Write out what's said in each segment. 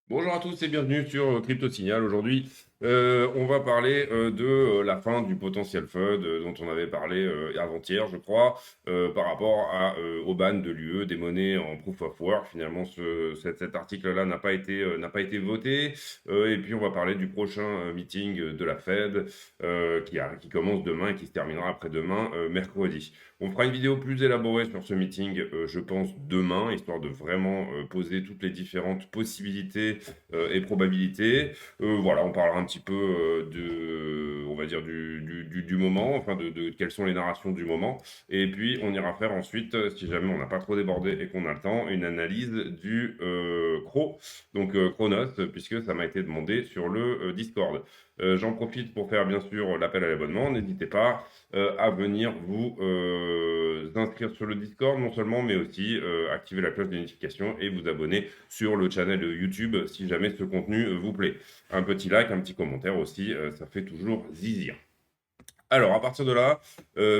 Bonjour à tous et bienvenue sur Crypto Signal. Aujourd'hui, on va parler de la fin du potentiel FUD dont on avait parlé avant-hier, je crois, par rapport au ban de l'UE des monnaies en Proof of Work. Finalement, cet article-là n'a pas été voté. Et puis, on va parler du prochain meeting de la Fed qui commence demain et qui se terminera après-demain, mercredi. On fera une vidéo plus élaborée sur ce meeting, je pense, demain, histoire de vraiment poser toutes les différentes possibilités et probabilités. Voilà, on parlera un petit peu on va dire, du moment, enfin de quelles sont les narrations du moment. Et puis, on ira faire ensuite, si jamais on n'a pas trop débordé et qu'on a le temps, une analyse du CRO, donc Chronos, puisque ça m'a été demandé sur le Discord. J'en profite pour faire bien sûr l'appel à l'abonnement. N'hésitez pas à venir vous inscrire sur le Discord non seulement, mais aussi activer la cloche de notification et vous abonner sur le channel YouTube si jamais ce contenu vous plaît. Un petit like, un petit commentaire aussi, ça fait toujours zizir. Alors, à partir de là,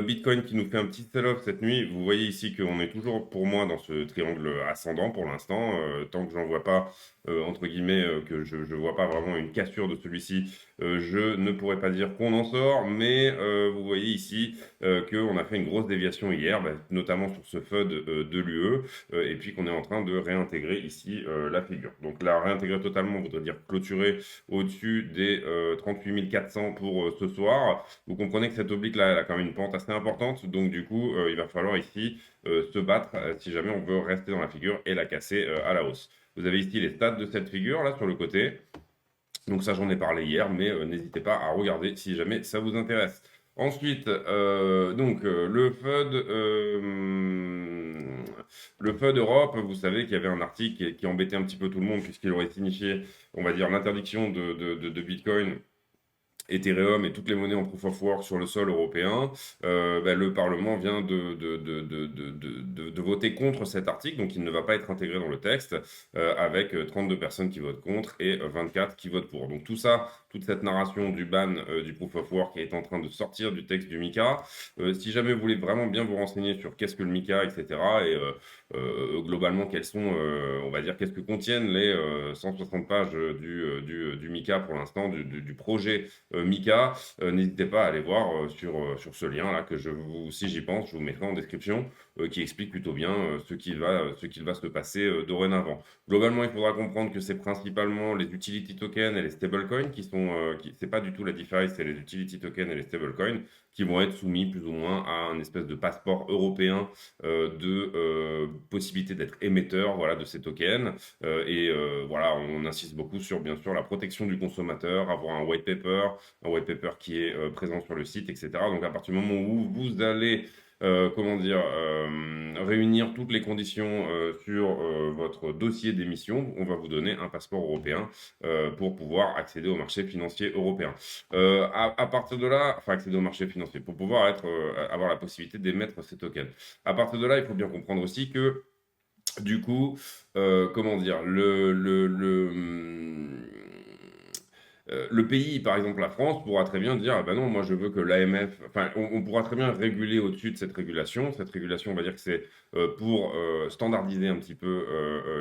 Bitcoin qui nous fait un petit sell-off cette nuit. Vous voyez ici qu'on est toujours, pour moi, dans ce triangle ascendant pour l'instant. Tant que j'en vois pas, entre guillemets, que je ne vois pas vraiment une cassure de celui-ci, je ne pourrais pas dire qu'on en sort. Mais vous voyez ici qu'on a fait une grosse déviation hier, notamment sur ce FUD de l'UE, et puis qu'on est en train de réintégrer ici la figure. Donc la réintégrer totalement voudrait dire clôturer au-dessus des 38 400 pour ce soir. Vous comprenez que cette oblique-là, elle a quand même une pente assez importante. Donc, du coup, il va falloir ici se battre si jamais on veut rester dans la figure et la casser à la hausse. Vous avez ici les stats de cette figure, là, sur le côté. Donc, ça, j'en ai parlé hier, mais n'hésitez pas à regarder si jamais ça vous intéresse. Ensuite, le FUD Europe, vous savez qu'il y avait un article qui embêtait un petit peu tout le monde puisqu'il aurait signifié, on va dire, l'interdiction de Bitcoin, Ethereum et toutes les monnaies en proof of work sur le sol européen. Le Parlement vient de voter contre cet article, donc il ne va pas être intégré dans le texte, avec 32 personnes qui votent contre et 24 qui votent pour. Donc tout ça, toute cette narration du ban du proof of work est en train de sortir du texte du MiCA. Si jamais vous voulez vraiment bien vous renseigner sur qu'est-ce que le MiCA, etc., et globalement quels sont, on va dire, qu'est-ce que contiennent les 160 pages du MiCA pour l'instant, du projet MiCA, n'hésitez pas à aller voir sur ce lien là que si j'y pense, je vous mettrai en description, qui explique plutôt bien ce qu'il va se passer dorénavant. Globalement, il faudra comprendre que c'est principalement les utility tokens et les stablecoins c'est pas du tout la différence, c'est les utility tokens et les stablecoins qui vont être soumis plus ou moins à un espèce de passeport européen de possibilité d'être émetteur, voilà, de ces tokens. Voilà, on insiste beaucoup sur, bien sûr, la protection du consommateur, avoir un white paper qui est présent sur le site, etc. Donc, à partir du moment où vous allez réunir toutes les conditions sur votre dossier d'émission, on va vous donner un passeport européen pour pouvoir accéder au marché financier européen. À partir de là, enfin accéder au marché financier, pour pouvoir avoir la possibilité d'émettre ces tokens. À partir de là, il faut bien comprendre aussi que du coup, le pays, par exemple la France, pourra très bien dire, ah ben non, moi je veux que l'AMF, enfin on pourra très bien réguler au-dessus de cette régulation. Cette régulation, on va dire que c'est pour standardiser un petit peu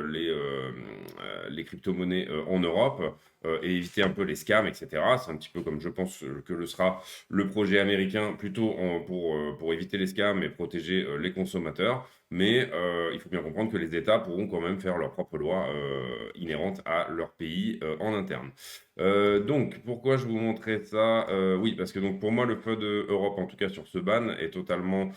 les crypto-monnaies en Europe et éviter un peu les scams, etc. C'est un petit peu comme je pense que le sera le projet américain, plutôt pour éviter les scams et protéger les consommateurs. Mais il faut bien comprendre que les États pourront quand même faire leurs propres lois inhérentes à leur pays en interne. Donc, pourquoi je vous montrais ça? Oui, parce que donc pour moi, le FUD de Europe, en tout cas sur ce ban, est totalement,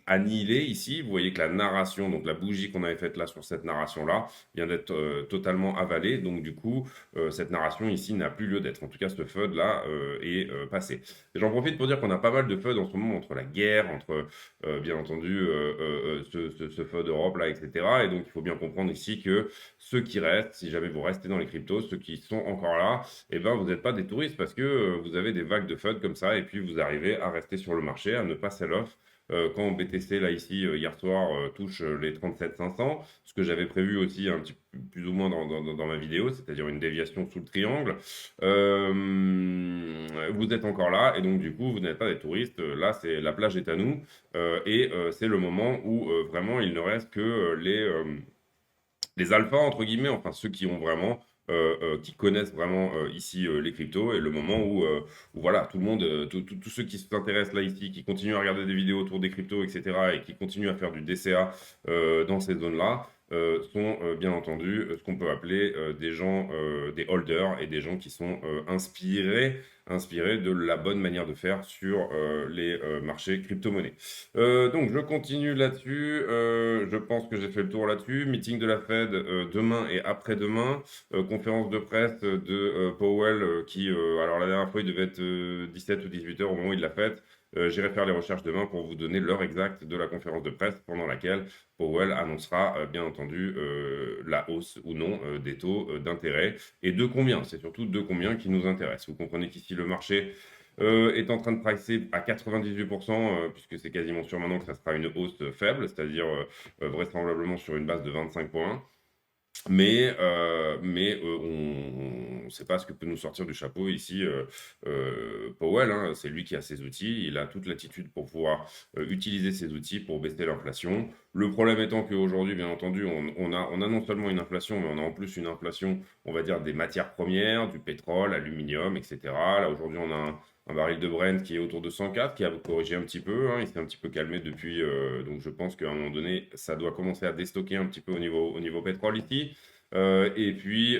annihilé ici. Vous voyez que la narration, donc la bougie qu'on avait faite là sur cette narration-là, vient d'être totalement avalée. Donc, du coup, cette narration ici n'a plus lieu d'être. En tout cas, ce FUD-là est passé. Et j'en profite pour dire qu'on a pas mal de FUD en ce moment entre la guerre, entre bien entendu ce FUD d'Europe là, etc. Et donc il faut bien comprendre ici que ceux qui restent, si jamais vous restez dans les cryptos, ceux qui sont encore là, eh ben vous n'êtes pas des touristes parce que vous avez des vagues de FUD comme ça et puis vous arrivez à rester sur le marché, à ne pas sell off quand BTC, là, ici, hier soir, touche les 37 500, ce que j'avais prévu aussi un petit peu plus ou moins dans ma vidéo, c'est-à-dire une déviation sous le triangle. Vous êtes encore là, et donc du coup, vous n'êtes pas des touristes. Là, la plage est à nous, et c'est le moment où vraiment il ne reste que les alphas, entre guillemets, enfin ceux qui ont vraiment, qui connaissent vraiment ici les cryptos, et le moment où voilà, tout le monde, tous ceux qui s'intéressent là ici, qui continuent à regarder des vidéos autour des cryptos, etc., et qui continuent à faire du DCA dans ces zones-là, sont bien entendu ce qu'on peut appeler des gens, des holders, et des gens qui sont inspirés de la bonne manière de faire sur les marchés crypto-monnaies. Donc je continue là-dessus. Je pense que j'ai fait le tour là-dessus. Meeting de la Fed demain et après-demain. Conférence de presse de Powell qui, alors la dernière fois, il devait être 17 ou 18 heures au moment où il l'a faite. J'irai faire les recherches demain pour vous donner l'heure exacte de la conférence de presse pendant laquelle Powell annoncera bien entendu la hausse ou non des taux d'intérêt, et de combien. C'est surtout de combien qui nous intéresse. Vous comprenez qu'ici le marché est en train de pricer à 98%, puisque c'est quasiment sûr maintenant que ça sera une hausse faible, c'est-à-dire vraisemblablement sur une base de 25 points. Mais on ne sait pas ce que peut nous sortir du chapeau ici Powell, hein. C'est lui qui a ses outils, il a toute l'attitude pour pouvoir utiliser ces outils pour baisser l'inflation. Le problème étant qu'aujourd'hui, bien entendu, on a non seulement une inflation, mais on a en plus une inflation, on va dire, des matières premières, du pétrole, aluminium, etc. Là, aujourd'hui, on a un baril de Brent qui est autour de 104, qui a corrigé un petit peu, hein. Il s'est un petit peu calmé depuis, donc je pense qu'à un moment donné, ça doit commencer à déstocker un petit peu au niveau pétrole ici. Et puis,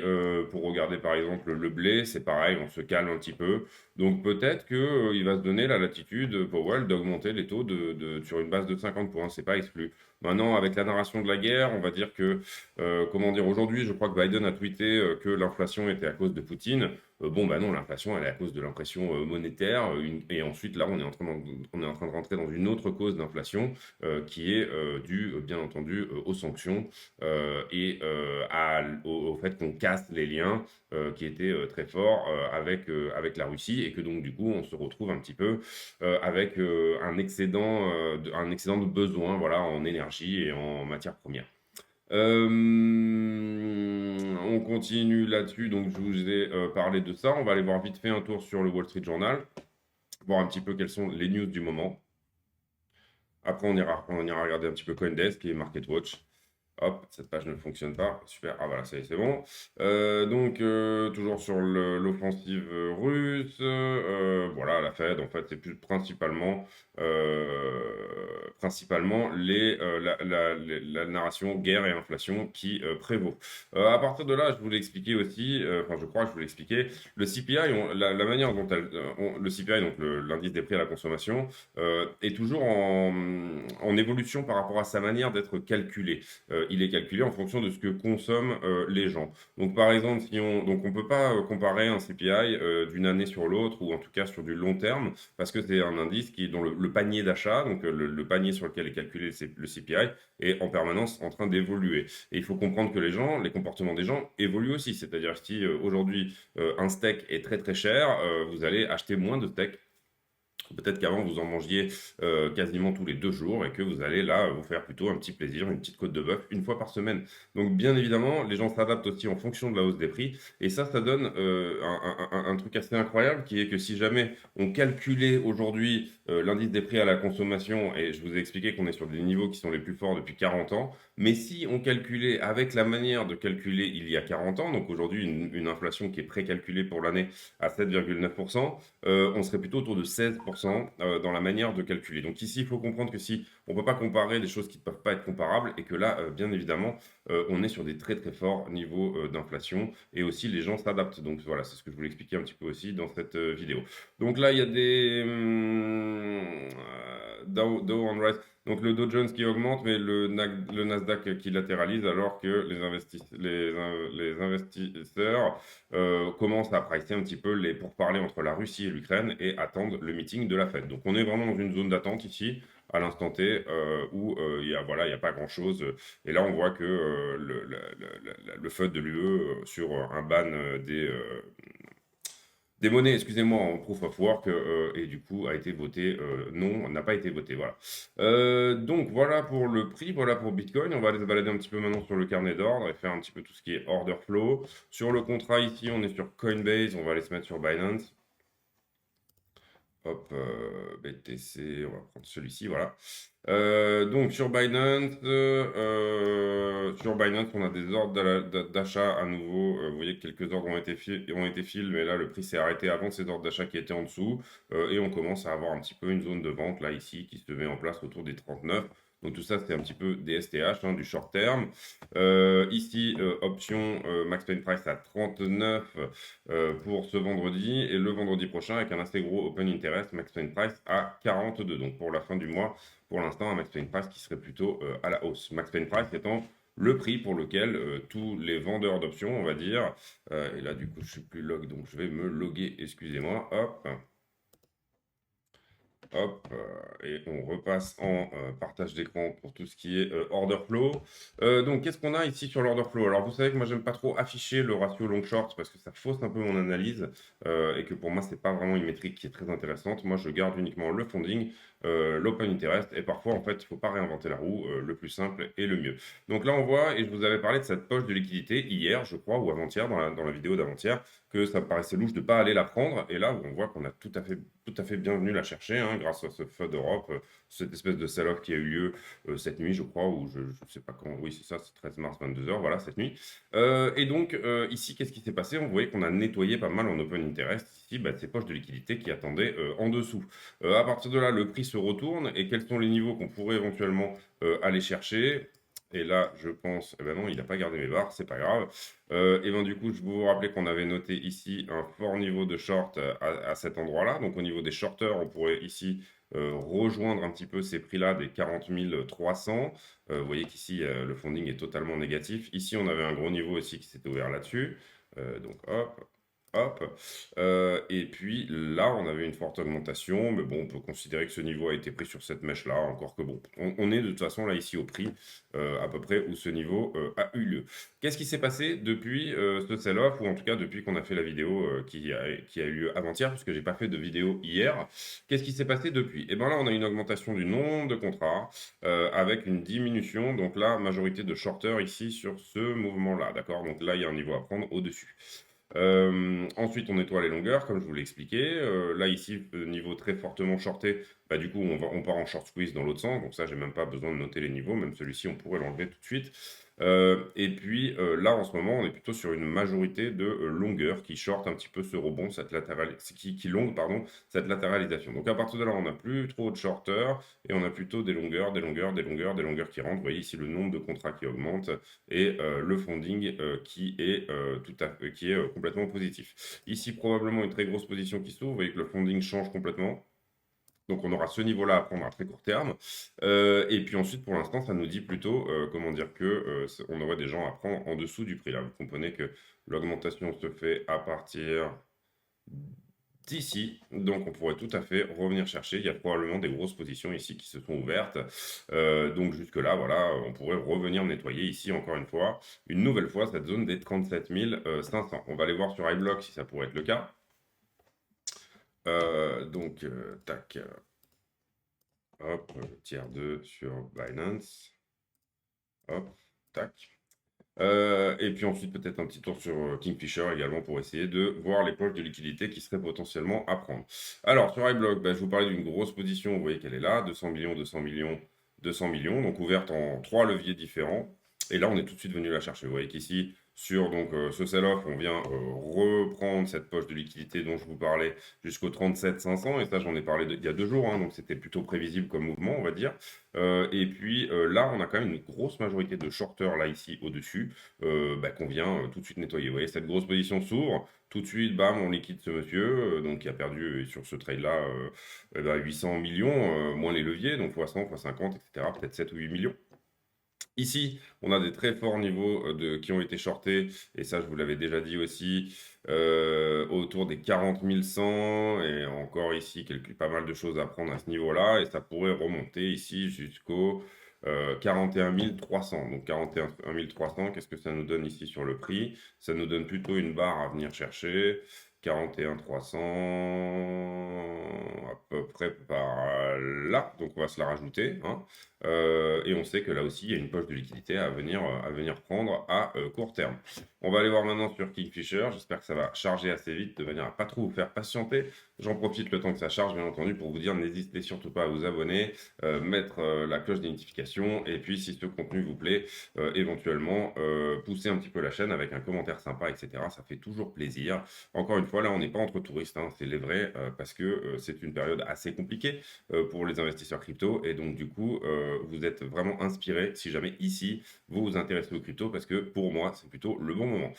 pour regarder par exemple le blé, c'est pareil, on se calme un petit peu. Donc peut-être qu'il va se donner la latitude, Powell, d'augmenter les taux sur une base de 50 points, c'est pas exclu. Maintenant, avec la narration de la guerre, on va dire que, comment dire, aujourd'hui, je crois que Biden a tweeté que l'inflation était à cause de Poutine. Bon, bah non, l'inflation, elle est à cause de l'impression monétaire. Et ensuite, là, on est en train de rentrer dans une autre cause d'inflation qui est due, bien entendu, aux sanctions et au fait qu'on casse les liens qui étaient très forts avec la Russie, et que donc, du coup, on se retrouve un petit peu avec un excédent de besoin, voilà, en énergie et en matières premières. On continue là-dessus, donc je vous ai parlé de ça. On va aller voir vite fait un tour sur le Wall Street Journal, voir un petit peu quelles sont les news du moment. Après, on ira regarder un petit peu CoinDesk et MarketWatch. Hop, cette page ne fonctionne pas. Super. Ah voilà, ça y est, c'est bon. Donc, toujours sur l'offensive russe. Voilà, la Fed, en fait, c'est plus principalement la narration guerre et inflation qui prévaut. À partir de là, je voulais expliquer aussi, enfin, je crois que je voulais expliquer, le CPI, la manière dont le CPI, donc l'indice des prix à la consommation, est toujours en évolution par rapport à sa manière d'être calculé. Il est calculé en fonction de ce que consomment les gens. Donc par exemple, donc on peut pas comparer un CPI d'une année sur l'autre, ou en tout cas sur du long terme, parce que c'est un indice dont le panier d'achat, donc le panier sur lequel est calculé le CPI, est en permanence en train d'évoluer. Et il faut comprendre que les comportements des gens évoluent aussi. C'est-à-dire si aujourd'hui un steak est très très cher, vous allez acheter moins de steak. Peut-être qu'avant, vous en mangiez quasiment tous les 2 jours, et que vous allez là vous faire plutôt un petit plaisir, une petite côte de bœuf une fois par semaine. Donc bien évidemment, les gens s'adaptent aussi en fonction de la hausse des prix. Et ça donne un truc assez incroyable, qui est que si jamais on calculait aujourd'hui l'indice des prix à la consommation, et je vous ai expliqué qu'on est sur des niveaux qui sont les plus forts depuis 40 ans, mais si on calculait avec la manière de calculer il y a 40 ans, donc aujourd'hui une inflation qui est précalculée pour l'année à 7,9%, on serait plutôt autour de 16% dans la manière de calculer. Donc ici, il faut comprendre que si on ne peut pas comparer des choses qui ne peuvent pas être comparables, et que là, bien évidemment, on est sur des très très forts niveaux d'inflation, et aussi les gens s'adaptent. Donc voilà, c'est ce que je voulais expliquer un petit peu aussi dans cette vidéo. Donc là, il y a des Dow on rise. Donc le Dow Jones qui augmente, mais le Nasdaq qui latéralise, alors que les investisseurs commencent à pricer un petit peu les pourparlers entre la Russie et l'Ukraine, et attendent le meeting de la Fed. Donc on est vraiment dans une zone d'attente ici, à l'instant T, où il y a pas grand-chose. Et là, on voit que le FUD de l'UE sur un ban des monnaies, excusez-moi, en proof of work, et du coup a été voté non, n'a pas été voté, voilà. Donc voilà pour le prix, voilà pour Bitcoin. On va aller se balader un petit peu maintenant sur le carnet d'ordre et faire un petit peu tout ce qui est order flow. Sur le contrat ici, on est sur Coinbase, on va aller se mettre sur Binance. Hop, BTC, on va prendre celui-ci, voilà. Donc sur Binance, on a des ordres d'achat à nouveau. Vous voyez que quelques ordres ont été faits, mais là le prix s'est arrêté avant ces ordres d'achat qui étaient en dessous. Et on commence à avoir un petit peu une zone de vente là ici qui se met en place autour des 39. Donc tout ça, c'est un petit peu des STH, hein, du short terme. Ici, option Max Pain Price à 39 pour ce vendredi. Et le vendredi prochain, avec un assez gros open interest, Max Pain Price à 42. Donc pour la fin du mois, pour l'instant, un Max Pain Price qui serait plutôt à la hausse. Max Pain Price étant le prix pour lequel tous les vendeurs d'options, on va dire, et là du coup je suis plus log, donc je vais me loguer, excusez-moi, hop, hop, et on repasse en partage d'écran pour tout ce qui est order flow. Donc, qu'est-ce qu'on a ici sur l'order flow? Alors, vous savez que moi, j'aime pas trop afficher le ratio long short parce que ça fausse un peu mon analyse et que pour moi, c'est pas vraiment une métrique qui est très intéressante. Moi, je garde uniquement le funding, l'open interest et parfois, en fait, il faut pas réinventer la roue. Le plus simple et le mieux. Donc là, on voit, et je vous avais parlé de cette poche de liquidité hier, je crois, ou avant-hier, dans la vidéo d'avant-hier, que ça me paraissait louche de ne pas aller la prendre. Et là, on voit qu'on a tout à fait bienvenu la chercher, hein, grâce à ce FUD d'Europe, cette espèce de sell-off qui a eu lieu cette nuit, je crois, ou je ne sais pas quand. Oui, c'est ça, c'est 13 mars, 22h, voilà, cette nuit. Et donc, ici, qu'est-ce qui s'est passé? On voyait qu'on a nettoyé pas mal en open interest, ici, bah, ces poches de liquidité qui attendaient en dessous. À partir de là, le prix se retourne, et quels sont les niveaux qu'on pourrait éventuellement aller chercher? Et là, je pense, eh ben non, il n'a pas gardé mes barres, c'est pas grave. Et ben du coup, je vous rappelais qu'on avait noté ici un fort niveau de short à cet endroit-là. Donc au niveau des shorters, on pourrait ici rejoindre un petit peu ces prix-là des 40 300. Vous voyez qu'ici, le funding est totalement négatif. Ici, on avait un gros niveau aussi qui s'était ouvert là-dessus. Donc hop, hop. Et puis là, on avait une forte augmentation, mais bon, on peut considérer que ce niveau a été pris sur cette mèche-là, encore que bon, on est de toute façon là ici au prix à peu près où ce niveau a eu lieu. Qu'est-ce qui s'est passé depuis ce sell-off, ou en tout cas depuis qu'on a fait la vidéo qui a eu lieu avant-hier, puisque j'ai pas fait de vidéo hier. Qu'est-ce qui s'est passé depuis? Et bien là, on a une augmentation du nombre de contrats avec une diminution, donc là, majorité de shorters ici sur ce mouvement-là, d'accord? Donc là, il y a un niveau à prendre au-dessus. Ensuite, on nettoie les longueurs, comme je vous l'ai expliqué. Là, ici, niveau très fortement shorté, bah, du coup, on part en short squeeze dans l'autre sens. Donc ça, j'ai même pas besoin de noter les niveaux. Même celui-ci, on pourrait l'enlever tout de suite. Et puis là, en ce moment, on est plutôt sur une majorité de longueurs qui short un petit peu ce rebond, qui longue, pardon, cette latéralisation. Donc à partir de là, on n'a plus trop de shorters et on a plutôt des longueurs, des longueurs, des longueurs, des longueurs qui rentrent. Vous voyez ici le nombre de contrats qui augmente et le funding qui est, complètement positif. Ici, probablement une très grosse position qui s'ouvre. Vous voyez que le funding change complètement. Donc on aura ce niveau-là à prendre à très court terme. Et puis ensuite, pour l'instant, ça nous dit plutôt, comment dire, que on aurait des gens à prendre en dessous du prix. Là, vous comprenez que l'augmentation se fait à partir d'ici. Donc on pourrait tout à fait revenir chercher. Il y a probablement des grosses positions ici qui se sont ouvertes. Donc jusque-là, voilà, on pourrait revenir nettoyer ici encore une fois, une nouvelle fois, cette zone des 37 500. On va aller voir sur iBlock si ça pourrait être le cas. Donc, tac. Hop, tiers 2 sur Binance. Hop, tac. Et puis ensuite, peut-être un petit tour sur Kingfisher également pour essayer de voir les poches de liquidité qui seraient potentiellement à prendre. Alors, sur iBlock, je vous parlais d'une grosse position. Vous voyez qu'elle est là, 200 millions, 200 millions, 200 millions, donc ouverte en 3 leviers différents. Et là, on est tout de suite venu la chercher. Vous voyez qu'ici, sur donc, ce sell-off, on vient reprendre cette poche de liquidité dont je vous parlais jusqu'au 37 500. Et ça, j'en ai parlé il y a 2 jours, hein, donc c'était plutôt prévisible comme mouvement, on va dire. Et puis là, on a quand même une grosse majorité de shorters là, ici, au-dessus, qu'on vient tout de suite nettoyer. Vous voyez, cette grosse position s'ouvre. Tout de suite, bam, on liquide ce monsieur, donc qui a perdu sur ce trade-là 800 millions, moins les leviers, donc x 100, x 50, etc. Peut-être 7 ou 8 millions. Ici, on a des très forts niveaux qui ont été shortés, et ça, je vous l'avais déjà dit aussi, autour des 40 100, et encore ici, pas mal de choses à prendre à ce niveau-là, et ça pourrait remonter ici jusqu'au 41 300. Donc 41 300, qu'est-ce que ça nous donne ici sur le prix? Ça nous donne plutôt une barre à venir chercher. 41 300 à peu près par là, donc on va se la rajouter, hein. Et on sait que là aussi, il y a une poche de liquidité à venir prendre à court terme. On va aller voir maintenant sur Kingfisher. J'espère que ça va charger assez vite de manière à pas trop vous faire patienter. J'en profite le temps que ça charge, bien entendu, pour vous dire n'hésitez surtout pas à vous abonner, mettre la cloche des notifications, et puis si ce contenu vous plaît, éventuellement pousser un petit peu la chaîne avec un commentaire sympa, etc. Ça fait toujours plaisir. Encore une fois, là, on n'est pas entre touristes, hein, c'est les vrais, parce que c'est une période assez compliquée pour les investisseurs crypto, et donc du coup, vous êtes vraiment inspiré si jamais ici vous vous intéressez aux crypto, parce que pour moi, c'est plutôt le bon moment.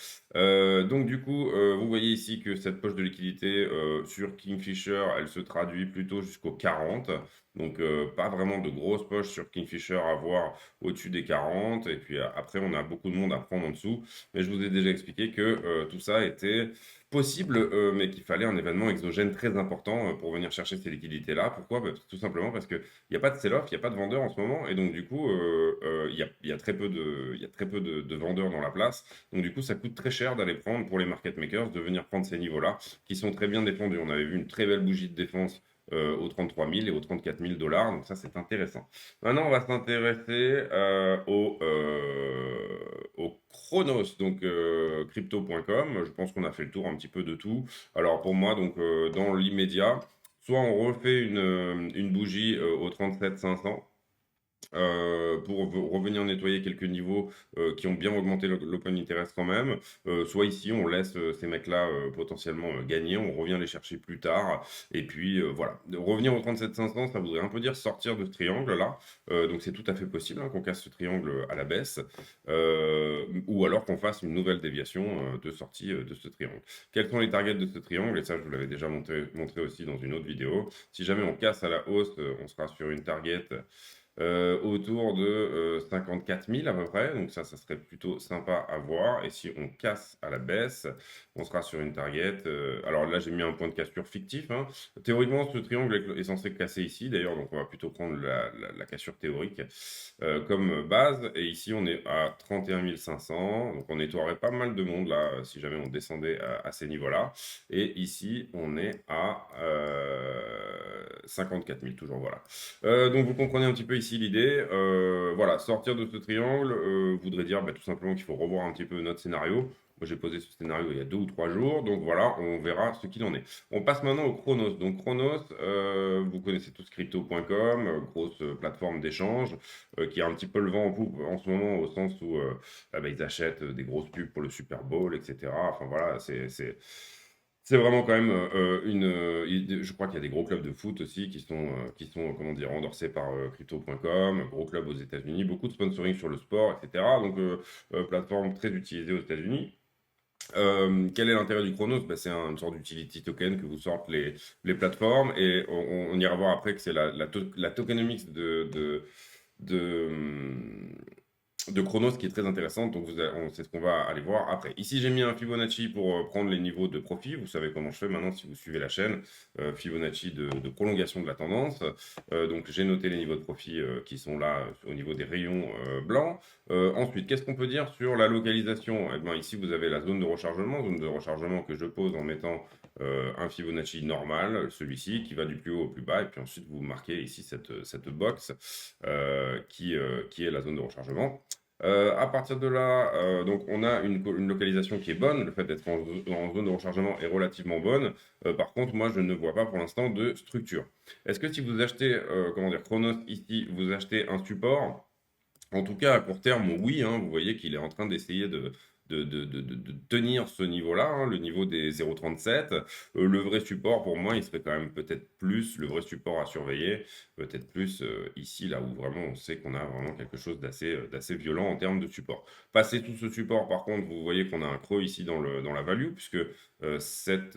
Donc du coup, vous voyez ici que cette poche de liquidité sur Kingfisher, elle se traduit plutôt jusqu'au 40. Donc pas vraiment de grosses poches sur Kingfisher à voir au-dessus des 40. Et puis après, on a beaucoup de monde à prendre en dessous. Mais je vous ai déjà expliqué que tout ça était possible, mais qu'il fallait un événement exogène très important pour venir chercher ces liquidités-là. Pourquoi? Bah, tout simplement parce qu'il n'y a pas de sell-off, il n'y a pas de vendeurs en ce moment. Et donc du coup, il y a très peu de vendeurs dans la place. Donc du coup, ça coûte très cher d'aller prendre pour les market makers, de venir prendre ces niveaux-là, qui sont très bien défendus. On avait vu une très belle bougie de défense aux 33 000 et aux 34 000 dollars. Donc ça, c'est intéressant. Maintenant, on va s'intéresser au Chronos, donc crypto.com. Je pense qu'on a fait le tour un petit peu de tout. Alors pour moi, donc dans l'immédiat, soit on refait une bougie aux 37 500 pour revenir nettoyer quelques niveaux qui ont bien augmenté l'open interest quand même. Soit ici, on laisse ces mecs-là potentiellement gagner, on revient les chercher plus tard. Et puis voilà, revenir au 37 500, ça voudrait un peu dire sortir de ce triangle-là. Donc c'est tout à fait possible hein, qu'on casse ce triangle à la baisse, ou alors qu'on fasse une nouvelle déviation de sortie de ce triangle. Quels sont les targets de ce triangle? Et ça, je vous l'avais déjà montré aussi dans une autre vidéo. Si jamais on casse à la hausse, on sera sur une target autour de 54 000 à peu près. Donc ça serait plutôt sympa à voir. Et si on casse à la baisse, on sera sur une target. Alors là, j'ai mis un point de cassure fictif, hein. Théoriquement, ce triangle est censé casser ici, d'ailleurs. Donc on va plutôt prendre la cassure théorique comme base. Et ici, on est à 31 500. Donc on nettoierait pas mal de monde là, si jamais on descendait à ces niveaux-là. Et ici, on est à 54 000, toujours, voilà. Donc vous comprenez un petit peu ici l'idée. Voilà, sortir de ce triangle voudrait dire bah, tout simplement qu'il faut revoir un petit peu notre scénario. Moi, j'ai posé ce scénario il y a 2 ou 3 jours, donc voilà, on verra ce qu'il en est. On passe maintenant au Chronos. Donc Chronos, vous connaissez tous crypto.com, grosse plateforme d'échange, qui a un petit peu le vent en poupe en ce moment, au sens où bah, ils achètent des grosses pubs pour le Super Bowl, etc. Enfin voilà, c'est vraiment quand même je crois qu'il y a des gros clubs de foot aussi qui sont comment dire, endorsés par crypto.com, gros clubs aux États-Unis, beaucoup de sponsoring sur le sport, etc. Donc, plateforme très utilisée aux États-Unis. Quel est l'intérêt du Chronos? Bah, c'est une sorte d'utility token que vous sortent les plateformes et on ira voir après que c'est la tokenomics de, de Chronos qui est très intéressante, donc c'est ce qu'on va aller voir après. Ici, j'ai mis un Fibonacci pour prendre les niveaux de profit. Vous savez comment je fais maintenant si vous suivez la chaîne. Fibonacci de prolongation de la tendance. Donc, j'ai noté les niveaux de profit qui sont là au niveau des rayons blancs. Ensuite, qu'est-ce qu'on peut dire sur la localisation? Eh bien, ici, vous avez la zone de rechargement que je pose en mettant un Fibonacci normal, celui-ci, qui va du plus haut au plus bas. Et puis ensuite, vous marquez ici cette box qui est la zone de rechargement. À partir de là, donc on a une localisation qui est bonne. Le fait d'être en zone de rechargement est relativement bonne. Par contre, moi, je ne vois pas pour l'instant de structure. Est-ce que si vous achetez, comment dire, Chronos ici, vous achetez un support? En tout cas, à court terme, oui, hein, vous voyez qu'il est en train d'essayer de tenir ce niveau-là, hein, le niveau des 0,37. Le vrai support, pour moi, il serait quand même peut-être plus, le vrai support à surveiller, peut-être plus ici, là où vraiment on sait qu'on a vraiment quelque chose d'assez violent en termes de support. Passer tout ce support, par contre, vous voyez qu'on a un creux ici dans la value, puisque cette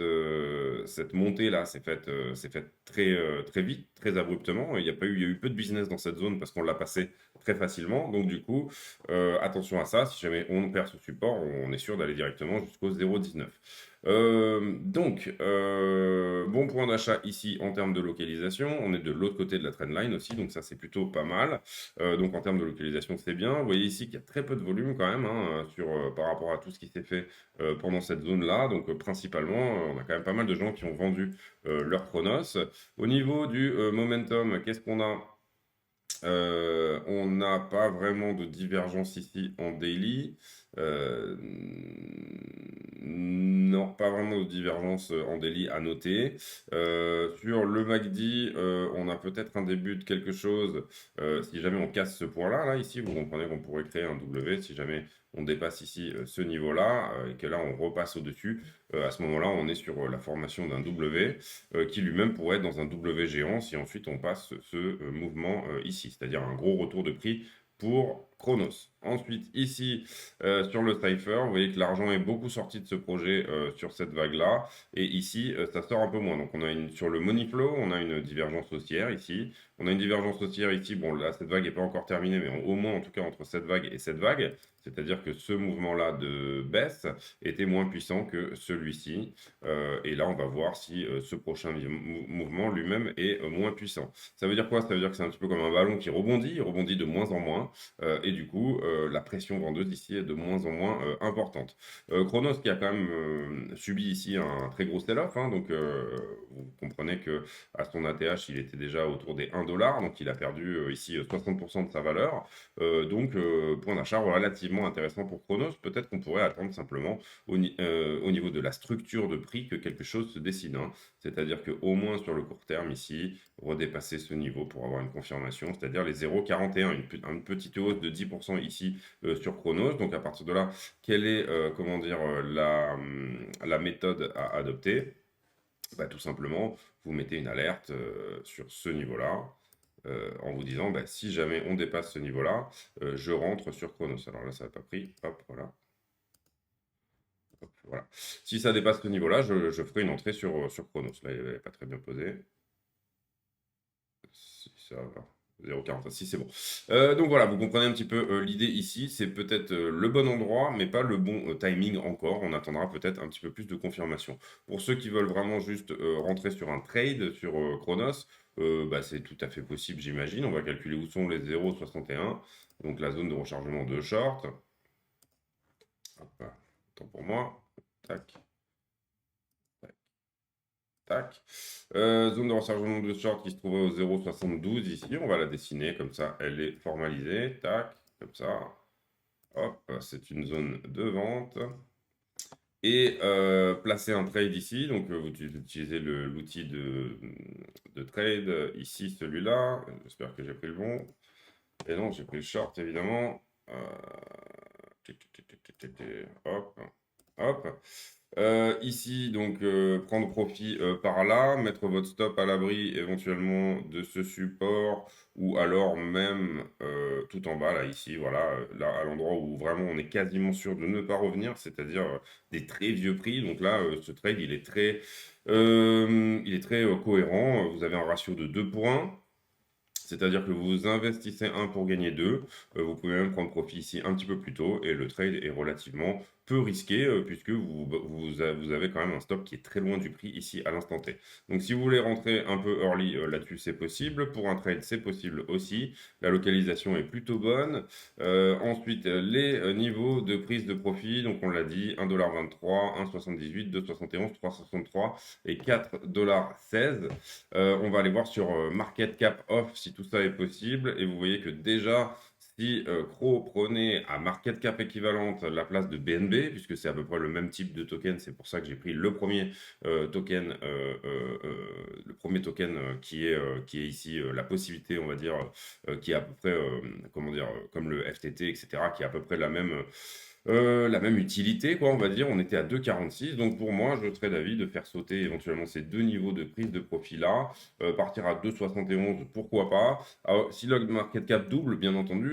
montée-là s'est faite très vite, très abruptement. Il y a eu peu de business dans cette zone parce qu'on l'a passé très facilement. Donc du coup, attention à ça. Si jamais on perd ce support, on est sûr d'aller directement jusqu'au 0,19. Bon point d'achat ici en termes de localisation. On est de l'autre côté de la trendline aussi, donc ça c'est plutôt pas mal. Donc en termes de localisation, c'est bien. Vous voyez ici qu'il y a très peu de volume quand même hein, par rapport à tout ce qui s'est fait pendant cette zone-là. Donc principalement, on a quand même pas mal de gens qui ont vendu leur Chronos. Au niveau du momentum, qu'est-ce qu'on a? On n'a pas vraiment de divergence ici en daily. Non, pas vraiment de divergence en daily à noter. Sur le MACD, on a peut-être un début de quelque chose. Si jamais on casse ce point-là, là, ici, vous comprenez qu'on pourrait créer un W. Si jamais on dépasse ici ce niveau-là et que là, on repasse au-dessus, à ce moment-là, on est sur la formation d'un W qui lui-même pourrait être dans un W géant si ensuite on passe ce mouvement ici, c'est-à-dire un gros retour de prix pour Chronos. Ensuite, ici, sur le Cypher, vous voyez que l'argent est beaucoup sorti de ce projet sur cette vague-là. Et ici, ça sort un peu moins. Donc, sur le money flow, on a une divergence haussière ici. On a une divergence haussière ici. Bon, là, cette vague n'est pas encore terminée, mais au moins, en tout cas, entre cette vague et cette vague. C'est-à-dire que ce mouvement-là de baisse était moins puissant que celui-ci. Et là, on va voir si ce prochain mouvement lui-même est moins puissant. Ça veut dire quoi? Ça veut dire que c'est un petit peu comme un ballon qui rebondit. Il rebondit de moins en moins. Et du coup, la pression vendeuse ici est de moins en moins importante. Chronos qui a quand même subi ici un très gros sell-off. Hein, donc, vous comprenez que à son ATH, il était déjà autour des 1 dollar. Donc, il a perdu ici 60% de sa valeur. Point d'achat relativement intéressant pour Chronos. Peut-être qu'on pourrait attendre simplement au niveau de la structure de prix que quelque chose se dessine. Hein. C'est-à-dire qu'au moins sur le court terme ici, redépasser ce niveau pour avoir une confirmation, c'est-à-dire les 0,41, une petite hausse de 10% ici sur Chronos. Donc à partir de là, quelle est comment dire, la méthode à adopter? Bah, tout simplement, vous mettez une alerte sur ce niveau-là. En vous disant, bah, si jamais on dépasse ce niveau-là, je rentre sur Chronos. Alors là, ça n'a pas pris. Hop, voilà. Hop, voilà. Si ça dépasse ce niveau-là, je ferai une entrée sur Chronos. Là, il n'est pas très bien posé. Si ça va. 0,46, c'est bon. Donc voilà, vous comprenez un petit peu l'idée ici. C'est peut-être le bon endroit, mais pas le bon timing encore. On attendra peut-être un petit peu plus de confirmation. Pour ceux qui veulent vraiment juste rentrer sur un trade sur Chronos, bah, c'est tout à fait possible, j'imagine. On va calculer où sont les 0,61. Donc la zone de rechargement de short. Hop, attends pour moi. Tac. Tac. Zone de rechargement de short qui se trouve au 0,72 ici. On va la dessiner comme ça, elle est formalisée. Tac, comme ça. Hop, c'est une zone de vente. Et placer un trade ici. Donc vous utilisez l'outil de trade ici, celui-là. J'espère que j'ai pris le bon. Et non, j'ai pris le short évidemment. Hop, hop. Ici, donc, prendre profit par là, mettre votre stop à l'abri éventuellement de ce support ou alors même tout en bas, là, ici, voilà, là, à l'endroit où vraiment on est quasiment sûr de ne pas revenir, c'est-à-dire des très vieux prix. Donc là, ce trade, il est très cohérent. Vous avez un ratio de 2 pour 1. C'est-à-dire que vous investissez 1 pour gagner 2. Vous pouvez même prendre profit ici un petit peu plus tôt et le trade est relativement peu risqué puisque vous avez quand même un stop qui est très loin du prix ici à l'instant T. Donc si vous voulez rentrer un peu early là-dessus, c'est possible. Pour un trade, c'est possible aussi. La localisation est plutôt bonne. Ensuite, les niveaux de prise de profit, donc on l'a dit, 1,23$, 1,78$, 2,71$, 3,63$ et 4,16$. On va aller voir sur Market Cap Off si tout ça est possible. Et vous voyez que déjà, si Cro prenait à market cap équivalente la place de BNB, puisque c'est à peu près le même type de token, c'est pour ça que j'ai pris le premier token, qui est ici la possibilité, on va dire, qui est à peu près, comment dire, comme le FTT, etc., qui est à peu près la même utilité, quoi, on va dire. On était à 2,46. Donc pour moi, je serais d'avis de faire sauter éventuellement ces deux niveaux de prise de profit-là. Partir à 2,71, pourquoi pas. Alors, si le market cap double, bien entendu,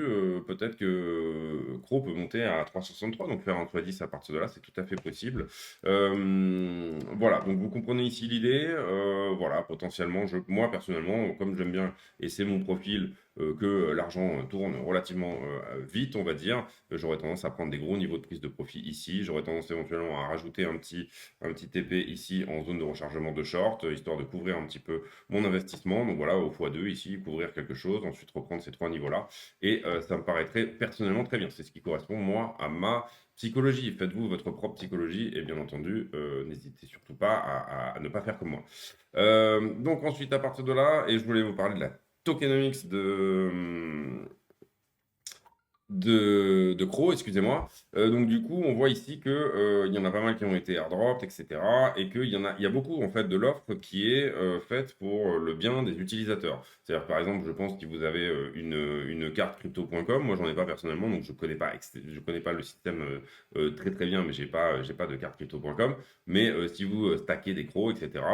peut-être que Cro peut monter à 3,63. Donc faire un x10 à partir de là, c'est tout à fait possible. Voilà, donc vous comprenez ici l'idée. Voilà, potentiellement, moi personnellement, comme j'aime bien, et c'est mon profil, que l'argent tourne relativement vite, on va dire, j'aurais tendance à prendre des gros niveaux de prise de profit ici. J'aurais tendance éventuellement à rajouter un petit TP ici en zone de rechargement de short, histoire de couvrir un petit peu mon investissement. Donc voilà, au x2 ici, couvrir quelque chose, ensuite reprendre ces trois niveaux-là. Et ça me paraîtrait personnellement très bien. C'est ce qui correspond, moi, à ma psychologie. Faites-vous votre propre psychologie et bien entendu, n'hésitez surtout pas à ne pas faire comme moi. Donc ensuite, à partir de là, et je voulais vous parler de la tokenomics de Crow, excusez-moi. Donc du coup, on voit ici que il y en a pas mal qui ont été airdropped, etc. Et il y a beaucoup en fait de l'offre qui est faite pour le bien des utilisateurs. C'est-à-dire par exemple, je pense que vous avez une carte crypto.com. Moi, j'en ai pas personnellement, donc je connais pas le système très très bien, mais j'ai pas de carte crypto.com. Mais si vous stackez des Crows, etc.,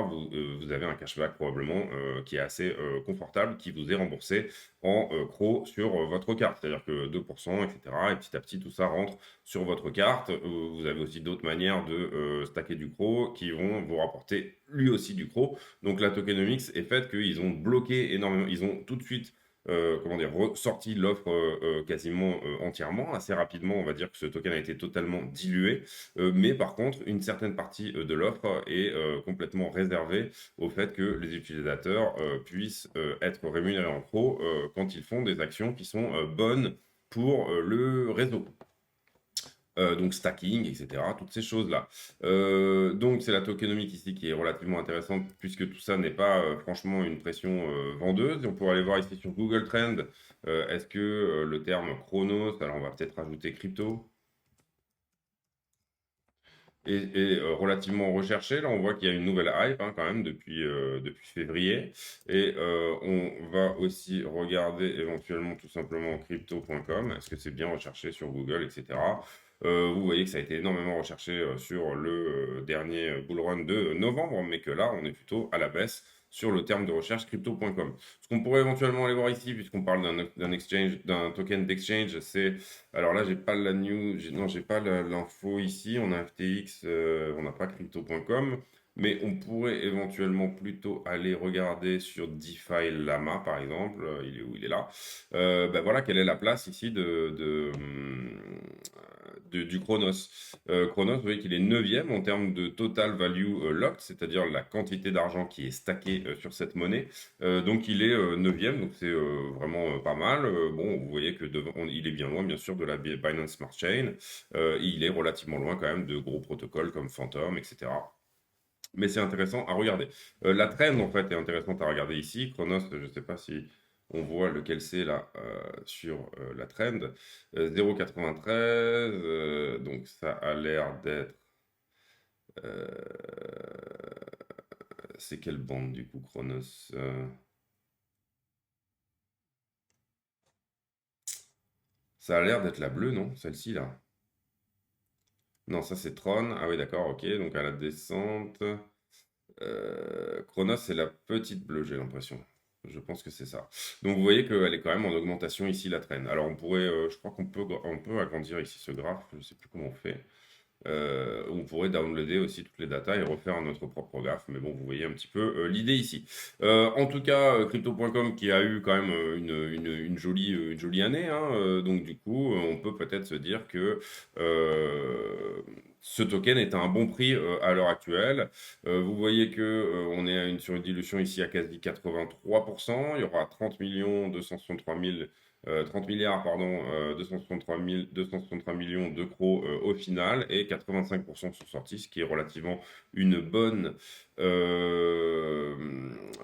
vous avez un cashback probablement qui est assez confortable, qui vous est remboursé en CRO sur votre carte. C'est-à-dire que 2%, etc. Et petit à petit, tout ça rentre sur votre carte. Vous avez aussi d'autres manières de stacker du CRO qui vont vous rapporter lui aussi du CRO. Donc la tokenomics est faite qu'ils ont bloqué énormément. Ils ont tout de suite comment dire, ressorti l'offre quasiment entièrement. Assez rapidement, on va dire que ce token a été totalement dilué. Mais par contre, une certaine partie de l'offre est complètement réservée au fait que les utilisateurs puissent être rémunérés en pro quand ils font des actions qui sont bonnes pour le réseau. Donc stacking, etc., toutes ces choses-là. Donc c'est la tokenomics ici qui est relativement intéressante puisque tout ça n'est pas franchement une pression vendeuse. Et on pourrait aller voir ici sur Google Trend, est-ce que le terme Chronos, alors on va peut-être rajouter crypto, est relativement recherché. Là, on voit qu'il y a une nouvelle hype hein, quand même depuis février. Et on va aussi regarder éventuellement tout simplement crypto.com. Est-ce que c'est bien recherché sur Google, etc. Vous voyez que ça a été énormément recherché sur le dernier bull run de novembre, mais que là, on est plutôt à la baisse sur le terme de recherche crypto.com. Ce qu'on pourrait éventuellement aller voir ici, puisqu'on parle d'un exchange, d'un token d'exchange, c'est alors là, j'ai pas la news, non, j'ai pas l'info ici. On a FTX, on n'a pas crypto.com, mais on pourrait éventuellement plutôt aller regarder sur DeFi Lama, par exemple. Il est où? Il est là. Ben voilà, quelle est la place ici du Chronos. Chronos, vous voyez qu'il est neuvième en termes de total value locked, c'est-à-dire la quantité d'argent qui est stacké sur cette monnaie. Donc il est neuvième, donc c'est vraiment pas mal. Bon, vous voyez que il est bien loin, bien sûr, de la Binance Smart Chain. Il est relativement loin quand même de gros protocoles comme Phantom, etc. Mais c'est intéressant à regarder. La trend, en fait, est intéressante à regarder ici. Chronos, je ne sais pas si on voit lequel c'est là sur la trend. 0,93, donc ça a l'air d'être... euh, c'est quelle bande du coup, Chronos? Ça a l'air d'être la bleue, non? Celle-ci là. Non, ça c'est Tron. Ah oui, d'accord, ok. Donc à la descente. Chronos, c'est la petite bleue, j'ai l'impression. Je pense que c'est ça. Donc vous voyez qu'elle est quand même en augmentation ici, la traîne. Alors on pourrait, je crois on peut agrandir ici ce graphe. Je ne sais plus comment on fait. On pourrait downloader aussi toutes les datas et refaire notre propre graphe. Mais bon, vous voyez un petit peu l'idée ici. En tout cas, crypto.com qui a eu quand même une jolie année. Hein, donc du coup, on peut peut-être se dire que ce token est à un bon prix à l'heure actuelle. Vous voyez que on est sur une dilution ici à quasi 83%. Il y aura 30 milliards, pardon, 263 millions de CRO au final et 85% sont sortis, ce qui est relativement euh,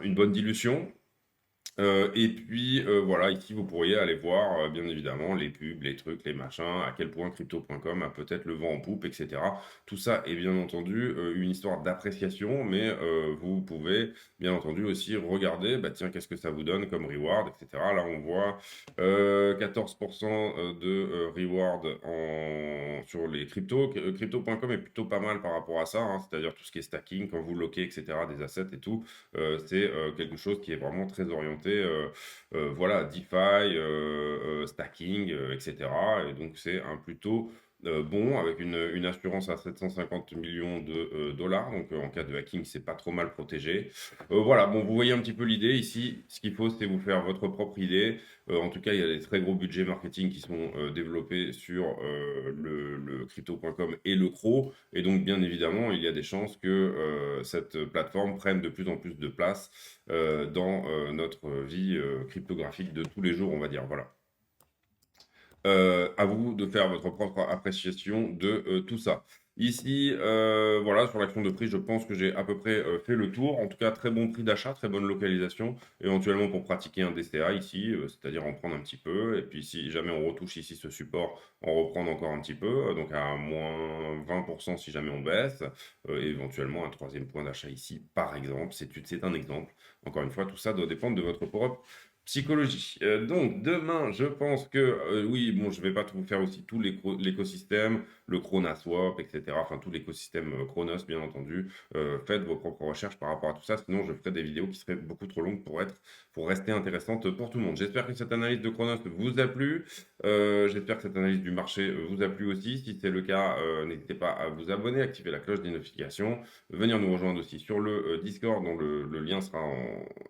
une bonne dilution. Et puis voilà, ici vous pourriez aller voir bien évidemment les pubs, les trucs, les machins, à quel point crypto.com a peut-être le vent en poupe, etc. Tout ça est bien entendu une histoire d'appréciation, mais vous pouvez bien entendu aussi regarder, bah tiens, qu'est-ce que ça vous donne comme reward, etc. Là on voit 14% de reward sur les cryptos. Crypto.com est plutôt pas mal par rapport à ça, hein, c'est-à-dire tout ce qui est stacking, quand vous loquez, etc., des assets et tout. C'est quelque chose qui est vraiment très orienté, voilà, DeFi, stacking, etc. Et donc c'est un plutôt bon, avec une assurance à 750 millions de dollars. Donc, en cas de hacking, c'est pas trop mal protégé. Voilà, bon, vous voyez un petit peu l'idée ici. Ce qu'il faut, c'est vous faire votre propre idée. En tout cas, il y a des très gros budgets marketing qui sont développés sur le crypto.com et le CRO. Et donc, bien évidemment, il y a des chances que cette plateforme prenne de plus en plus de place dans notre vie cryptographique de tous les jours, on va dire. Voilà. À vous de faire votre propre appréciation de tout ça. Ici, voilà, sur l'action de prix, je pense que j'ai à peu près fait le tour. En tout cas, très bon prix d'achat, très bonne localisation, éventuellement pour pratiquer un DCA ici, c'est-à-dire en prendre un petit peu. Et puis, si jamais on retouche ici ce support, en reprendre encore un petit peu, donc à moins 20% si jamais on baisse, et éventuellement un troisième point d'achat ici, par exemple. C'est un exemple. Encore une fois, tout ça doit dépendre de votre propre psychologie. Donc demain, je pense que oui, bon, je vais pas tout faire aussi tout l'écosystème, le Chronaswap, etc. Enfin tout l'écosystème Chronos, bien entendu. Faites vos propres recherches par rapport à tout ça, sinon je ferai des vidéos qui seraient beaucoup trop longues pour rester intéressantes pour tout le monde. J'espère que cette analyse de Chronos vous a plu. J'espère que cette analyse du marché vous a plu aussi. Si c'est le cas, n'hésitez pas à vous abonner, activer la cloche des notifications, venir nous rejoindre aussi sur le Discord, dont le lien sera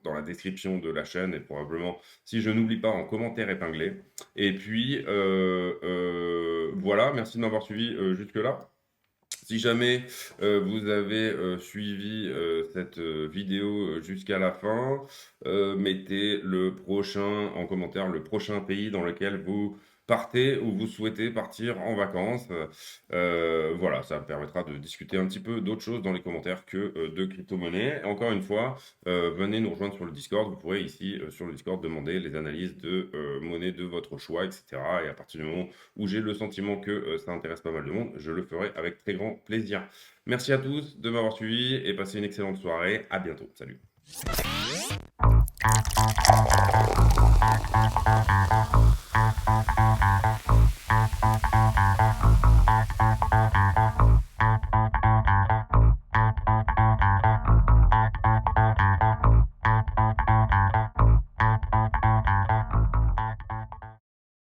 dans la description de la chaîne et probablement, si je n'oublie pas, en commentaire épinglé. Et puis, voilà, merci de m'avoir suivi jusque-là. Si jamais vous avez suivi cette vidéo jusqu'à la fin, mettez le prochain en commentaire, le prochain pays dans lequel vous partez ou vous souhaitez partir en vacances. Voilà, ça me permettra de discuter un petit peu d'autres choses dans les commentaires que de crypto-monnaie. Encore une fois, venez nous rejoindre sur le Discord. Vous pourrez ici sur le Discord demander les analyses de monnaie de votre choix, etc. Et à partir du moment où j'ai le sentiment que ça intéresse pas mal de monde, je le ferai avec très grand plaisir. Merci à tous de m'avoir suivi et passez une excellente soirée. À bientôt. Salut.